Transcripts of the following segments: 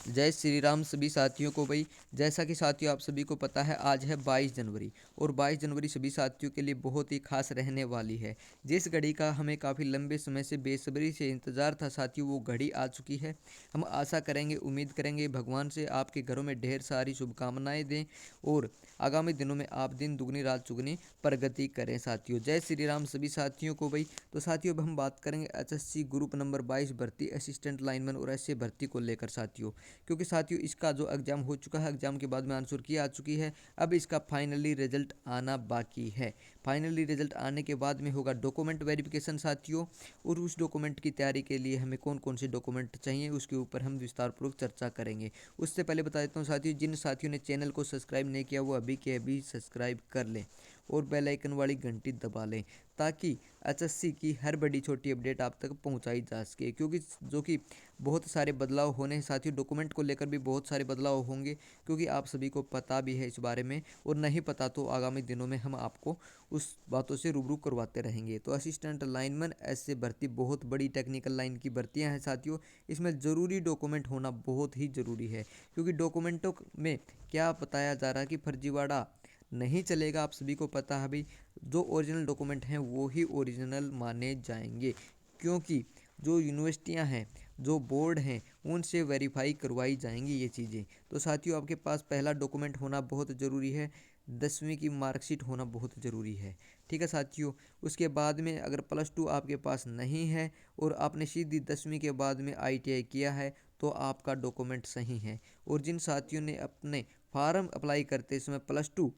जय श्री राम सभी साथियों को भाई। जैसा कि साथियों आप सभी को पता है आज है 22 जनवरी और 22 जनवरी सभी साथियों के लिए बहुत ही खास रहने वाली है। जिस घड़ी का हमें काफ़ी लंबे समय से बेसब्री से इंतज़ार था साथियों, वो घड़ी आ चुकी है। हम आशा करेंगे, उम्मीद करेंगे भगवान से आपके घरों में ढेर सारी शुभकामनाएं दें और आगामी दिनों में आप दिन दुगनी रात चुगनी प्रगति करें साथियों। जय श्री राम सभी साथियों को भाई। तो साथियों अब हम बात करेंगे एचएससी ग्रुप नंबर 22 भर्ती असिस्टेंट लाइनमैन और ऐसे भर्ती को लेकर साथियों, क्योंकि साथियों इसका जो एग्ज़ाम हो चुका है, एग्ज़ाम के बाद में आंसर की आ चुकी है। अब इसका फाइनली रिजल्ट आना बाकी है। फाइनली रिजल्ट आने के बाद में होगा डॉक्यूमेंट वेरिफिकेशन साथियों, और उस डॉक्यूमेंट की तैयारी के लिए हमें कौन कौन से डॉक्यूमेंट चाहिए उसके ऊपर हम विस्तारपूर्वक चर्चा करेंगे। उससे पहले बता देता हूँ साथियों, जिन साथियों ने चैनल को सब्सक्राइब नहीं किया वो अभी के अभी सब्सक्राइब कर लें और बेल आइकन वाली घंटी दबा लें, ताकि एचएससी की हर बड़ी छोटी अपडेट आप तक पहुंचाई जा सके। क्योंकि जो कि बहुत सारे बदलाव होने हैं साथियों, डॉक्यूमेंट को लेकर भी बहुत सारे बदलाव होंगे, क्योंकि आप सभी को पता भी है इस बारे में, और नहीं पता तो आगामी दिनों में हम आपको उस बातों से रूबरू करवाते रहेंगे। तो असिस्टेंट लाइनमैन ऐसे भर्ती बहुत बड़ी टेक्निकल लाइन की भर्तियां हैं साथियों। इसमें ज़रूरी डॉक्यूमेंट होना बहुत ही ज़रूरी है, क्योंकि डॉक्यूमेंटों में क्या बताया जा रहा है कि फर्जीवाड़ा नहीं चलेगा। आप सभी को पता है भाई, जो ओरिजिनल डॉक्यूमेंट हैं वो ही ओरिजिनल माने जाएंगे, क्योंकि जो यूनिवर्सिटियां हैं, जो बोर्ड हैं, उनसे वेरीफाई करवाई जाएंगी ये चीज़ें। तो साथियों आपके पास पहला डॉक्यूमेंट होना बहुत ज़रूरी है, 10वीं की मार्कशीट होना बहुत ज़रूरी है। ठीक है साथियों। उसके बाद में अगर +2 आपके पास नहीं है और आपने सीधी 10वीं के बाद में ITI किया है तो आपका डॉक्यूमेंट सही है। और जिन साथियों ने अपने फार्म अप्लाई करते समय +2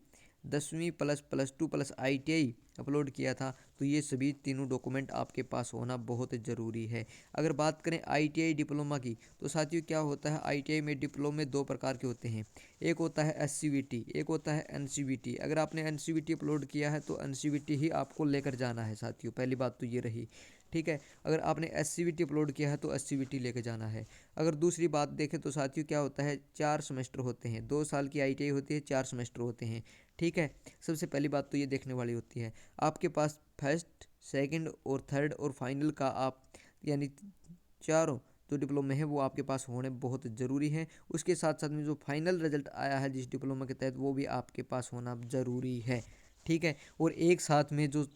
10वीं ++2 +ITI अपलोड किया था, तो ये सभी तीनों डॉक्यूमेंट आपके पास होना बहुत ज़रूरी है। अगर बात करें ITI डिप्लोमा की, तो साथियों क्या होता है, ITI में डिप्लोमे दो प्रकार के होते हैं। एक होता है SCVT, एक होता है NCVT। अगर आपने NCVT अपलोड किया है तो NCVT ही आपको लेकर जाना है साथियों, पहली बात तो ये रही। ठीक है। अगर आपने SCVT अपलोड किया है तो SCVT लेकर जाना है। अगर दूसरी बात देखें तो साथियों क्या होता है, 4 सेमेस्टर होते हैं, 2 साल की ITI होती है, 4 सेमेस्टर होते हैं। ठीक है। सबसे पहली बात तो ये देखने वाली होती है, आपके पास फर्स्ट, सेकंड और थर्ड और फाइनल का आप यानी चारों जो डिप्लोमे हैं वो आपके पास होने बहुत ज़रूरी हैं। उसके साथ साथ में जो फाइनल रिजल्ट आया है जिस डिप्लोमा के तहत, वो भी आपके पास होना ज़रूरी है। ठीक है। और एक साथ में जो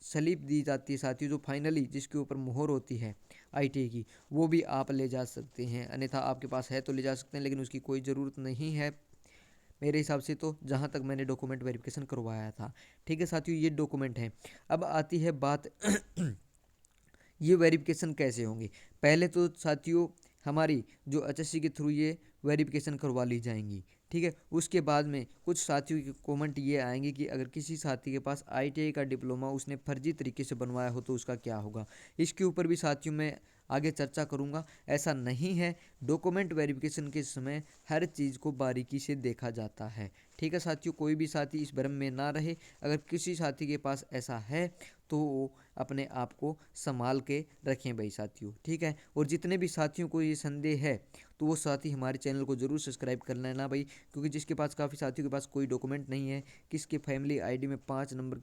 स्लिप दी जाती है साथियों, जो फाइनली जिसके ऊपर मोहर होती है ITI की, वो भी आप ले जा सकते हैं। अन्यथा आपके पास है तो ले जा सकते हैं, लेकिन उसकी कोई ज़रूरत नहीं है मेरे हिसाब से, तो जहाँ तक मैंने डॉक्यूमेंट वेरिफिकेशन करवाया था। ठीक है साथियों, ये डॉक्यूमेंट हैं। अब आती है बात ये वेरिफिकेशन कैसे होंगे। पहले तो साथियों हमारी जो HSC के थ्रू ये वेरिफिकेशन करवा ली जाएंगी। ठीक है। उसके बाद में कुछ साथियों के कमेंट ये आएंगे कि अगर किसी साथी के पास ITI का डिप्लोमा उसने फर्जी तरीके से बनवाया हो तो उसका क्या होगा। इसके ऊपर भी साथियों मैं आगे चर्चा करूंगा। ऐसा नहीं है, डॉक्यूमेंट वेरिफिकेशन के समय हर चीज़ को बारीकी से देखा जाता है। ठीक है साथियों, कोई भी साथी इस भ्रम में ना रहे। अगर किसी साथी के पास ऐसा है तो वो अपने आप को संभाल के रखें भाई साथियों। ठीक है। और जितने भी साथियों को ये संदेह है तो वो साथी हमारे चैनल को ज़रूर सब्सक्राइब कर लेना भाई, क्योंकि जिसके पास काफ़ी साथियों के पास कोई डॉक्यूमेंट नहीं है, किसके फैमिली ID में 5 नंबर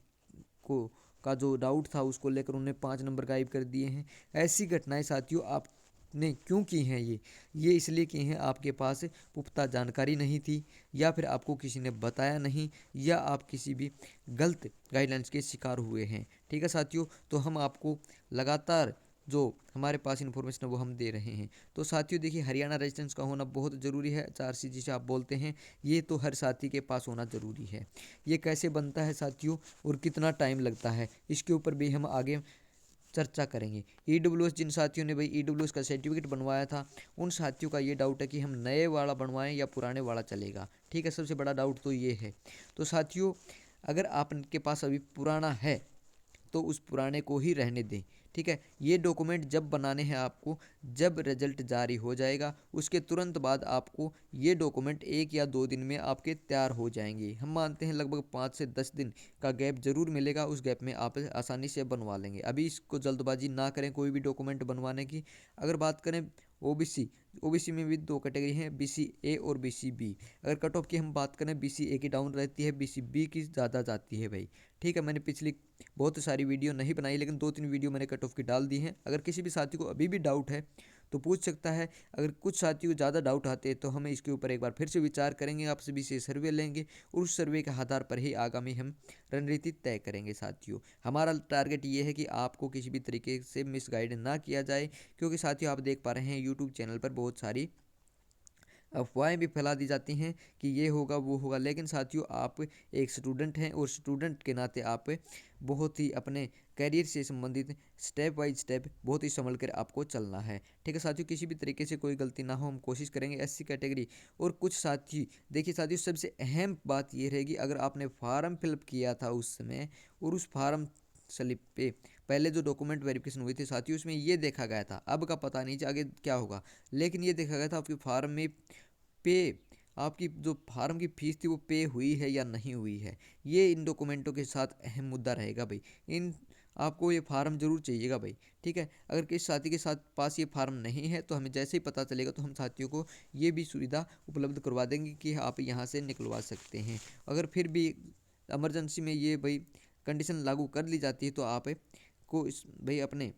को का जो डाउट था उसको लेकर उन्हें 5 नंबर गायब कर दिए हैं। ऐसी घटनाएं साथियों आपने क्यों की हैं, ये इसलिए की हैं आपके पास पुख्ता जानकारी नहीं थी, या फिर आपको किसी ने बताया नहीं, या आप किसी भी गलत गाइडलाइंस के शिकार हुए हैं। ठीक है साथियों, तो हम आपको लगातार जो हमारे पास इन्फॉर्मेशन है वो हम दे रहे हैं। तो साथियों देखिए, हरियाणा रेजिडेंस का होना बहुत ज़रूरी है, 4C जिसे आप बोलते हैं, ये तो हर साथी के पास होना ज़रूरी है। ये कैसे बनता है साथियों और कितना टाइम लगता है, इसके ऊपर भी हम आगे चर्चा करेंगे। EWS जिन साथियों ने भाई EWS का सर्टिफिकेट बनवाया था, उन साथियों का ये डाउट है कि हम नए वाला बनवाएं या पुराने वाला चलेगा। ठीक है, सबसे बड़ा डाउट तो ये है। तो साथियों अगर आपके पास अभी पुराना है तो उस पुराने को ही रहने दें। ठीक है। ये डॉक्यूमेंट जब बनाने हैं आपको, जब रिजल्ट जारी हो जाएगा उसके तुरंत बाद आपको ये डॉक्यूमेंट 1 या 2 दिन में आपके तैयार हो जाएंगे। हम मानते हैं लगभग 5 से 10 दिन का गैप ज़रूर मिलेगा, उस गैप में आप आसानी से बनवा लेंगे। अभी इसको जल्दबाजी ना करें कोई भी डॉक्यूमेंट बनवाने की। अगर बात करें OBC में भी 2 कैटेगरी हैं, BC A और BC B। अगर कट ऑफ की हम बात करें, BC A की डाउन रहती है, BC B की ज़्यादा जाती है भाई। ठीक है। मैंने पिछली बहुत सारी वीडियो नहीं बनाई, लेकिन 2-3 वीडियो मैंने कट ऑफ की डाल दी हैं। अगर किसी भी साथी को अभी भी डाउट है तो पूछ सकता है। अगर कुछ साथियों को ज़्यादा डाउट आते हैं तो हम इसके ऊपर एक बार फिर से विचार करेंगे, आप सभी से सर्वे लेंगे और उस सर्वे के आधार पर ही आगामी हम रणनीति तय करेंगे साथियों। हमारा टारगेट ये है कि आपको किसी भी तरीके से मिसगाइड ना किया जाए, क्योंकि साथियों आप देख पा रहे हैं यूट्यूब चैनल पर बहुत सारी अफवाहें भी फैला दी जाती हैं कि ये होगा वो होगा, लेकिन साथियों आप एक स्टूडेंट हैं और स्टूडेंट के नाते आप बहुत ही अपने करियर से संबंधित स्टेप बाय स्टेप बहुत ही संभल कर आपको चलना है। ठीक है साथियों, किसी भी तरीके से कोई गलती ना हो हम कोशिश करेंगे। एससी कैटेगरी और कुछ साथी, देखिए साथियों सबसे अहम बात ये रहेगी, अगर आपने फॉर्म फिलअप किया था उस समय और उस फॉर्म स्लिप पे पहले जो डॉक्यूमेंट वेरिफिकेशन हुई थी साथियों, उसमें ये देखा गया था, अब का पता नहीं आगे क्या होगा, लेकिन ये देखा गया था आपके फॉर्म में पे आपकी जो फार्म की फ़ीस थी वो पे हुई है या नहीं हुई है। ये इन डॉक्यूमेंटों के साथ अहम मुद्दा रहेगा भाई। इन आपको ये फार्म ज़रूर चाहिएगा भाई। ठीक है, अगर किसी साथी के साथ पास ये फार्म नहीं है तो हमें जैसे ही पता चलेगा तो हम साथियों को ये भी सुविधा उपलब्ध करवा देंगे कि आप यहाँ से निकलवा सकते हैं। अगर फिर भी इमरजेंसी में ये भाई कंडीशन लागू कर ली जाती है तो आप को इस भाई अपने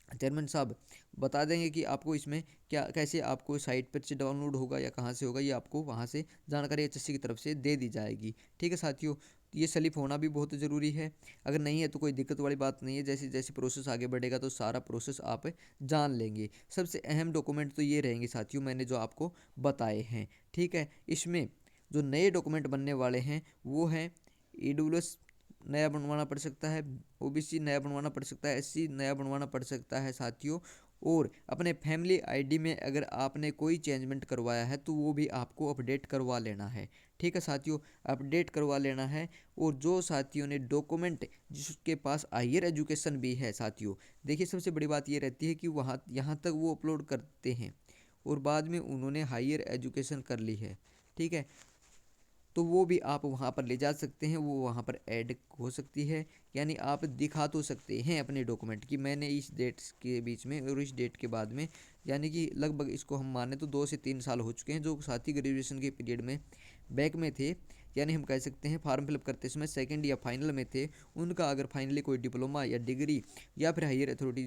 चेयरमैन साहब बता देंगे कि आपको इसमें क्या कैसे आपको साइट पर से डाउनलोड होगा या कहाँ से होगा, ये आपको वहाँ से जानकारी एचएससी की तरफ से दे दी जाएगी। ठीक है साथियों, ये स्लिप होना भी बहुत ज़रूरी है। अगर नहीं है तो कोई दिक्कत वाली बात नहीं है, जैसे जैसे प्रोसेस आगे बढ़ेगा तो सारा प्रोसेस आप जान लेंगे। सबसे अहम डॉक्यूमेंट तो ये रहेंगे साथियों मैंने जो आपको बताए हैं। ठीक है, इसमें जो नए डॉक्यूमेंट बनने वाले हैं वो हैं ईडब्ल्यूएस नया बनवाना पड़ सकता है, ओबीसी नया बनवाना पड़ सकता है, एससी नया बनवाना पड़ सकता है साथियों। और अपने फैमिली आईडी में अगर आपने कोई चेंजमेंट करवाया है तो वो भी आपको अपडेट करवा लेना है। ठीक है साथियों, अपडेट करवा लेना है। और जो साथियों ने डॉक्यूमेंट जिसके पास हायर एजुकेशन भी है साथियों, देखिए सबसे बड़ी बात ये रहती है कि वहाँ यहाँ तक वो अपलोड करते हैं और बाद में उन्होंने हायर एजुकेशन कर ली है। ठीक है, तो वो भी आप वहाँ पर ले जा सकते हैं, वो वहाँ पर ऐड हो सकती है। यानी आप दिखा तो सकते हैं अपने डॉक्यूमेंट कि मैंने इस डेट के बीच में और इस डेट के बाद में, यानी कि लगभग इसको हम माने तो 2 से 3 साल हो चुके हैं जो साथी ग्रेजुएशन के पीरियड में बैक में थे, यानी हम कह सकते हैं फॉर्म फिलअप करते समय सेकेंड या फाइनल में थे, उनका अगर फाइनली कोई डिप्लोमा या डिग्री या फिर हायर अथॉरिटी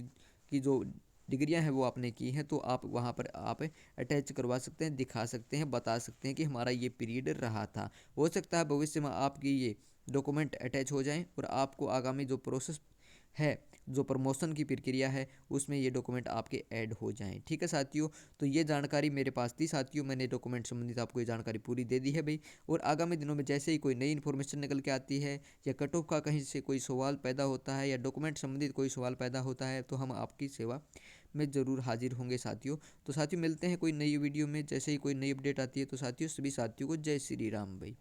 की जो डिग्रियां हैं वो आपने की हैं तो आप वहाँ पर आप अटैच करवा सकते हैं, दिखा सकते हैं, बता सकते हैं कि हमारा ये पीरियड रहा था। हो सकता है भविष्य में आपकी ये डॉक्यूमेंट अटैच हो जाएं और आपको आगामी जो प्रोसेस है, जो प्रमोशन की प्रक्रिया है, उसमें ये डॉक्यूमेंट आपके ऐड हो जाएं। ठीक है साथियों, तो ये जानकारी मेरे पास थी साथियों, मैंने डॉक्यूमेंट संबंधित आपको ये जानकारी पूरी दे दी है भाई। और आगामी दिनों में जैसे ही कोई नई इन्फॉर्मेशन निकल के आती है या कट ऑफ का कहीं से कोई सवाल पैदा होता है या डॉक्यूमेंट संबंधित कोई सवाल पैदा होता है तो हम आपकी सेवा में ज़रूर हाजिर होंगे साथियों। तो साथियों मिलते हैं कोई नई वीडियो में, जैसे ही कोई नई अपडेट आती है। तो साथियों सभी साथियों को जय श्री राम भाई।